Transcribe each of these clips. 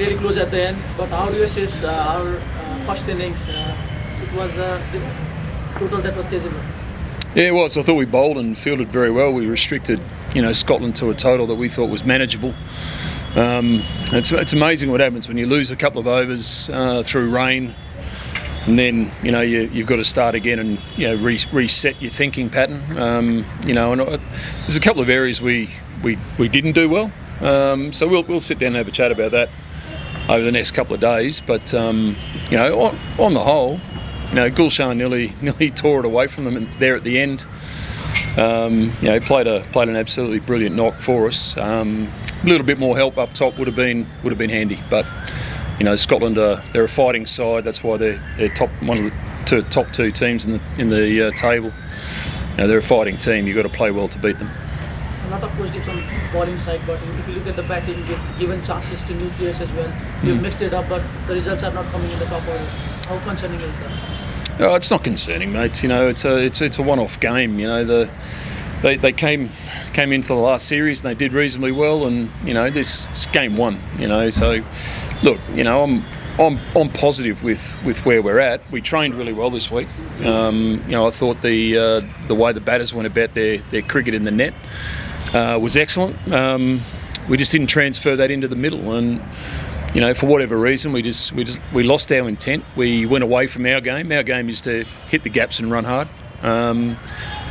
really close at the end. But how do you assess our first innings? It was total that was chaseable. Yeah, it was. I thought we bowled and fielded very well. We restricted, Scotland to a total that we thought was manageable. It's amazing what happens when you lose a couple of overs through rain, and then you've got to start again and reset your thinking pattern. And there's a couple of areas we didn't do well. So we'll sit down and have a chat about that over the next couple of days. But on the whole, Gulshan nearly tore it away from them there at the end. Played an absolutely brilliant knock for us. A little bit more help up top would have been handy, but Scotland they're a fighting side. That's why they're one of the top two teams in the table. They're a fighting team. You've got to play well to beat them. A lot of positives on bowling side, but if you look at the batting, you've given chances to new players as well. You've mixed it up, but the results are not coming in the top order. How concerning is that? Oh, it's not concerning, mate. It's a one-off game. They came into the last series and they did reasonably well, and this is game one. So look, I'm positive with where we're at. We trained really well this week. I thought the way the batters went about their cricket in the net was excellent. We just didn't transfer that into the middle, and for whatever reason, we lost our intent. We went away from our game. Our game is to hit the gaps and run hard.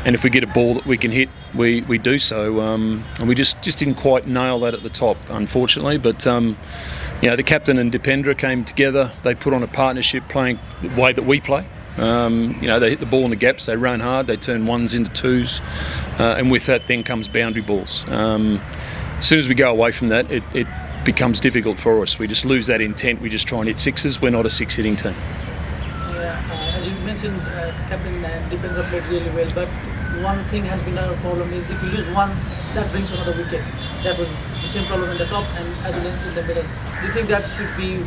And if we get a ball that we can hit, we do so. And we just didn't quite nail that at the top, unfortunately. But the captain and Dipendra came together. They put on a partnership playing the way that we play. They hit the ball in the gaps, they run hard, they turn ones into twos, and with that then comes boundary balls. As soon as we go away from that, it becomes difficult for us. We just lose that intent. We just try and hit sixes. We're not a six-hitting team. As you mentioned, Captain Dipendra played really well, but one thing has been our problem is if you lose one, that brings another wicket. That was the same problem in the top and as well in the middle. Do you think that should be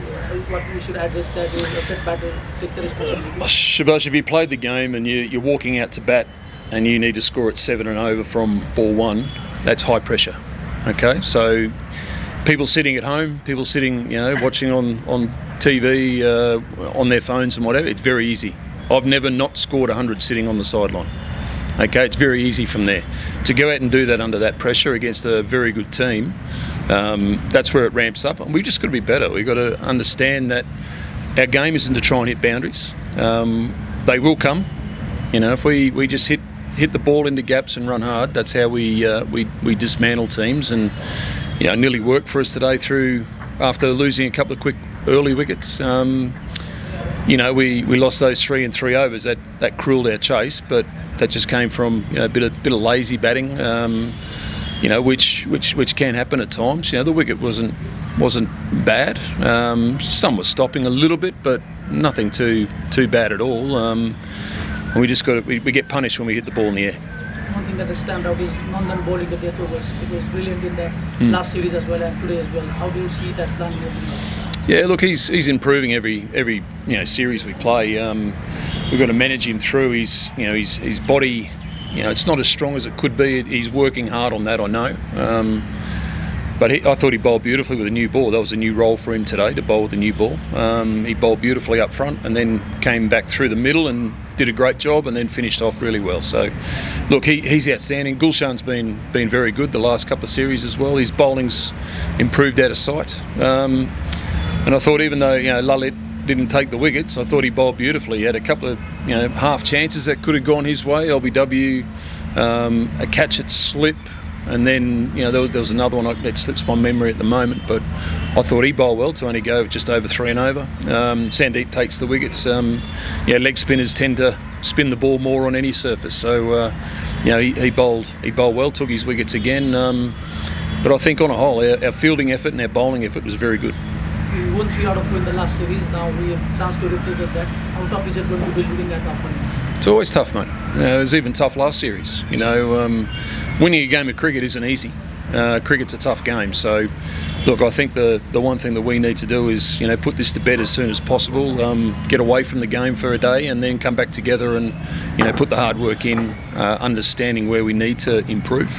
what we should address, that is a set batter takes the responsibility? Shabazz, if you played the game and you're walking out to bat and you need to score at 7 and over from ball one, that's high pressure. Okay, so people sitting at home, people sitting, watching on TV, on their phones and whatever, it's very easy. I've never not scored 100 sitting on the sideline. Okay, it's very easy from there. To go out and do that under that pressure against a very good team, that's where it ramps up. And we've just got to be better. We've got to understand that our game isn't to try and hit boundaries. They will come. If we just hit the ball into gaps and run hard, that's how we dismantle teams. And nearly worked for us today after losing a couple of quick early wickets. We lost those 3 in 3 overs. That cruelled our chase, but that just came from a bit of lazy batting, which can happen at times. The wicket wasn't bad. Some was stopping a little bit, but nothing too bad at all. And we just we get punished when we hit the ball in the air. One thing that has stand out is Nandan bowling the death overs. It was brilliant in the last series as well and today as well. How do you see that plan working out? Yeah, look, he's improving every series we play. We've got to manage him through. His body, it's not as strong as it could be. He's working hard on that, I know. But I thought he bowled beautifully with a new ball. That was a new role for him today, to bowl with a new ball. He bowled beautifully up front and then came back through the middle and did a great job and then finished off really well. So, look, he's outstanding. Gulshan's been very good the last couple of series as well. His bowling's improved out of sight. And I thought even though Lalit didn't take the wickets, I thought he bowled beautifully. He had a couple of half chances that could have gone his way. LBW, a catch at slip, and then there was another one that slips my memory at the moment. But I thought he bowled well to only go just over 3 and over. Sandeep takes the wickets. Leg spinners tend to spin the ball more on any surface. So he bowled well, took his wickets again. But I think on a whole, our fielding effort and our bowling effort was very good. We won 3 out of 4 in the last series. Now we have a chance to replicate that. How tough is it going to be looking at our opponents? It's always tough, mate. It was even tough last series. Winning a game of cricket isn't easy. Cricket's a tough game. So, look, I think the one thing that we need to do is put this to bed as soon as possible. Get away from the game for a day, and then come back together and put the hard work in, understanding where we need to improve.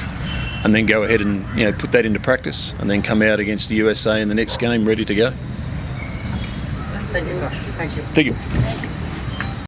And then go ahead and put that into practice, and then come out against the USA in the next game ready to go. Thank you, sir. Thank you. Thank you.